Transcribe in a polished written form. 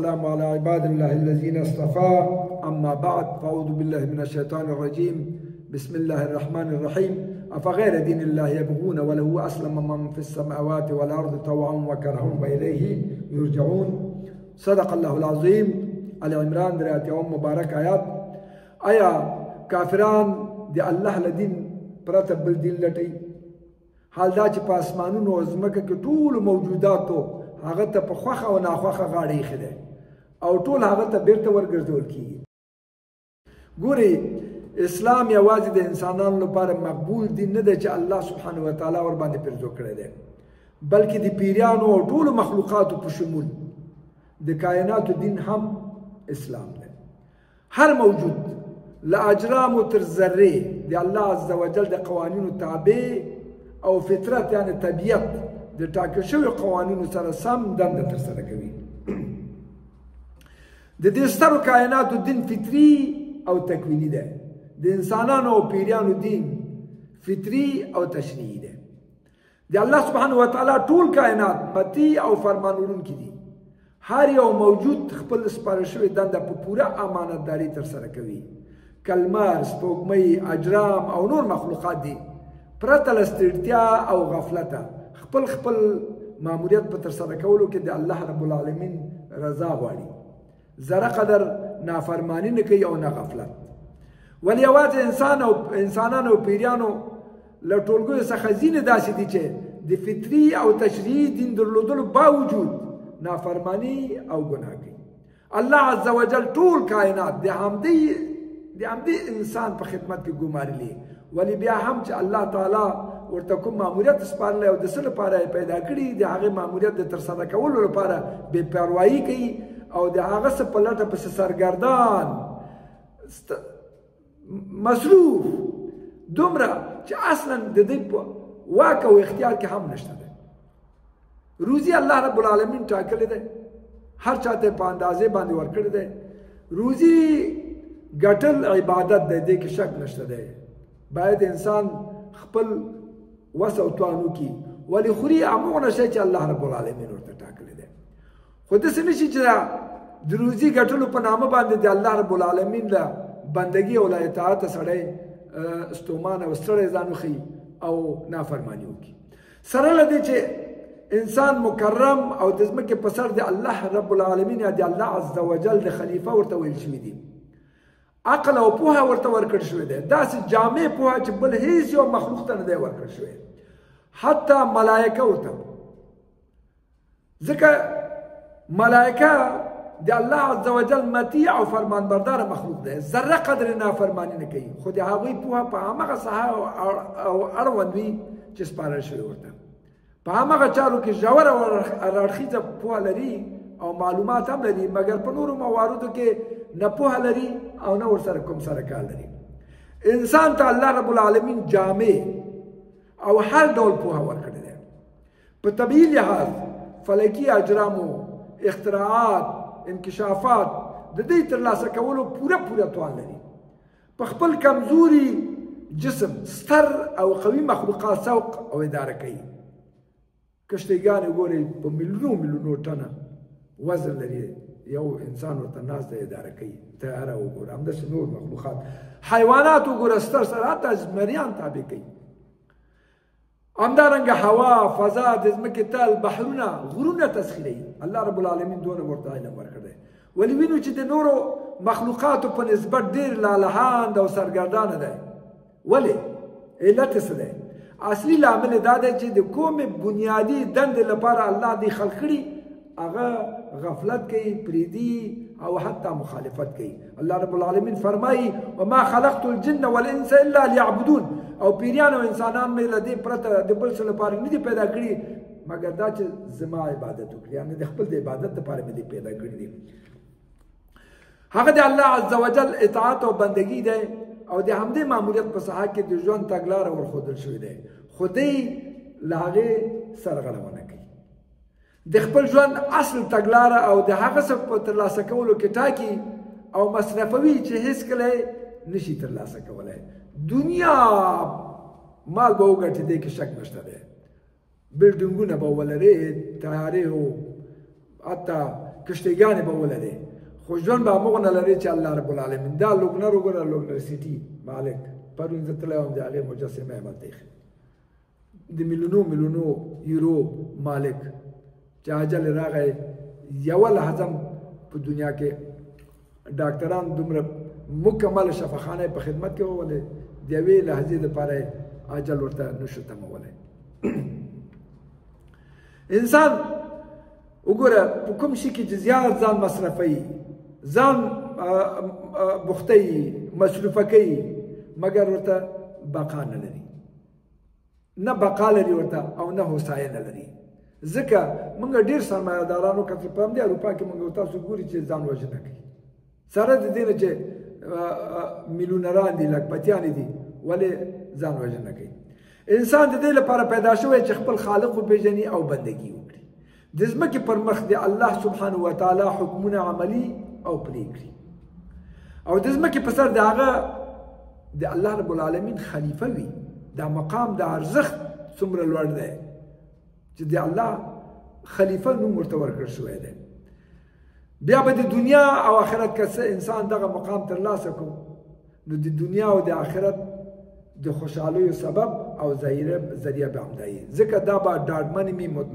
السلام على عباد الله الذين اصطفى أما بعد فأعوذ بالله من الشيطان الرجيم بسم الله الرحمن الرحيم أفغير دين الله يبغون وله أسلم من في السماوات والأرض طوعا وكرها وإليه يرجعون صدق الله العظيم. آل عمران درات يوم مبارك آيات. آیا کافران دی الله لدین پرته بل دین لټي؟ حال دا چې په اسمانونو او ځمکه کې ټول موجوداتو هغه ته په خوښه او ناخوښه غاړه ایښې ده او ټول هغه ته بیرته ورګرځول کیږي. ګوري اسلام یوازې د انسانانو لپاره مقبول دین نه دی چې الله سبحانه وتعالی ور باندې پرځو کړی دی، بلکې د پیریانو او ټولو مخلوقاتو په شمول د کائناتو دین هم اسلام دی. هر موجود له اجرامو تر ذرې د الله عز وجل د قوانینو تابع او فطرت یعنی طبیعت د ټاکل شویو قوانینو سره سم دنده ترسره کوي. د دې سترو کائناتو دین فطري او تکویني دی، د انسانانو او پیریانو دین فطري او تشریعي دی. د الله سبحانه وتعالی ټول کائنات مطیع او فرمانورونکي دي. هر یو موجود خپل سپارل شوې دنده په پوره امانتداري ترسره کوي. کلمر، سپوږمۍ، اجرام او نور مخلوقات دي پرته له ستړتیا او غفلته خپل ماموریت په ترسره کولو کې د الله رب العالمین رضا غواړي. ذره قدر نافرمانی نه کوي او نه غفلت. ولې یوازې انسانانو او پیریانو له ټولګیو څخه ځینې داسې دي چې د فطري او تشریعي دین درلودلو باوجود نافرمانی او ګناه کوي. الله عز وجل ټول کائنات د همدې انسان په خدمت کې ګمارلي، ولی بیا هم چې الله تعالی ورته کوم ماموریت سپارلی او د څه لپاره یې پیدا کړي د هغې ماموریت د ترسره کولو لپاره بې پروایي کوي او د هغه څه په لټه پسې سرګردان مصروف دومره چې اصلا د دې په واک او اختیار کې هم نشته دی. روزي الله رب العالمین ټاکلی دی، هر چاته په اندازې باندې ورکړی دی. روزي ګټل عبادت دی، دې کې شک نشته دی. باید انسان خپل وس او توان وکړي، ولې خوري همغه شی چې الله رب العالمین ورته ټاکلی دی. خو داسې نه شي چې د روزي ګټلو په نامه باندې د الله رب العالمین له بندګي او له اطاعته سړی ستومان او ستړی ځان وښیي او نافرماني وکړي. سره له دې چې انسان مکرم او د ځمکې په سر د الله رب العالمین یا د الله عز وجل د خلیفه ورته ویل شوي دي. عقل او پوهه ورته ورکړل شوی دی، داسې جامع پوهه چې بل هیڅ یو مخلوق ته نه دی ورکړل شوی، حتی ملایکه ورته. ځکه ملایکه د الله عز وجل مطیع او فرمانبرداره مخلوق دی، ذره قدر نافرمانی نه کوي، خو د هغوی پوهه په همغه ساحه او اړوند وي چې سپارل شوی ورته. په همغه چارو کې ژوره او هراړخیزه پوهه لري او معلومات هم لري، مګر په نورو مواردو کې نه پوهه لري او نه ورسره کوم سره کار لري. انسان ته الله رب العالمین جامع او هر ډول پوهه ورکړې ده. په طبیعي لحاظ فلکي اجرامو، اختراعات، انکشافات د دې ترلاسه کولو پوره توان لري. په خپل کمزوري جسم ستر او قوي مخلوقات سوق او اداره کوي. کشتیګانې ګورئ په میلیونو ټنه وزن لري، یو انسان ورته ناست دی اداره کوي. طیاره وګوره، همداسې نور مخلوقات، حیوانات وګوره ستر سره حتی زمریان تابع کوي. همدارنګه هوا، فضا، د ځمکې تل، بحرونه، غرونه تسخیروي. الله رب العالمین دونه ورته علم ورکړی. ولې وینو چې د نورو مخلوقاتو په نسبت ډېر لالهاند او سرګردانه دی. ولې؟ علت څه دی؟ اصلي لامل دا دی چې د کومې بنیادي دندې لپاره الله دې خلق کړي هغه غفلت کوي، پریدي او حتی مخالفت کوي. الله رب العالمین فرمایي وما خلقت الجن والانس الا ليعبدون، او پیریان او انسانان مې له دې پرته د بل څه لپاره نه دي پیدا کړي مګر دا چې زما عبادت وکړي، یعنې د خپل د عبادت لپاره مې دې پیدا کړي دي. هغه د الله عز وجل اطاعت او بندګي دی او د همدې ماموریت په ساحه کې د ژوند تګلاره ورښودل شوې دی، خو دی له هغې سرغړونه کوي. د خپل ژوند اصل تګلاره او د هغه څه په ترلاسه کولو کې ټاکي او مصرفوي چې هیڅکله یې نشي ترلاسه کولی. دنیا مال به وګټي، دې کې شک نشته دی. بلډینګونه به ولرې، تیارې او حتی کشتیګانې به ولري خو ژوند به همغه نه لري چې الله رب العالمین دا لوګنر وګوره لوګنر سیټي مالک پرون زه تللی وم د هغې مجسمه یې هلته ایښې د میلیونو یورو مالک چې اجل راغی یوه لحظه په دنیا کې ډاکټران دومره مکمل شفاخانه په خدمت کې وولې د یوې لحظې دپاره اجل ورته نشو تمولی انسان وګوره په کوم شي کې چې زیات ځان مصرفوي ځان بوختوي مصروفه کوي مګر ورته بقا نه لري نه بقا لري ورته او نه هوساینه لري ځکه موږ ډېر سرمایه‌دارانو کتل په همدې اروپا کې موږ تاسو ګوري چې ځان وژنه کوي سره د دې نه چې میلیونران دي لکپتیان دي ولې ځان وژنه کوي انسان د دې لپاره پیدا شوی چې خپل خالق وپېژني او بندګي وکړي د ځمکې پر مخ د الله سبحانه وتعالی حکمونه عملي او پلي کړي او د ځمکې په سر د هغه د الله رب العالمین خلیفه وي دا مقام د ارزښت څومره لوړ دی چې د الله خلیفه نوم ورته ورکړل شوی دی بیا به د دنیا او آخرت که څه انسان دغه مقام ترلاسه کړو نو د دنیا او د آخرت د خوشحالیو سبب او ذریعه به همدا وي ځکه دا به ډاډمن مي مطمئن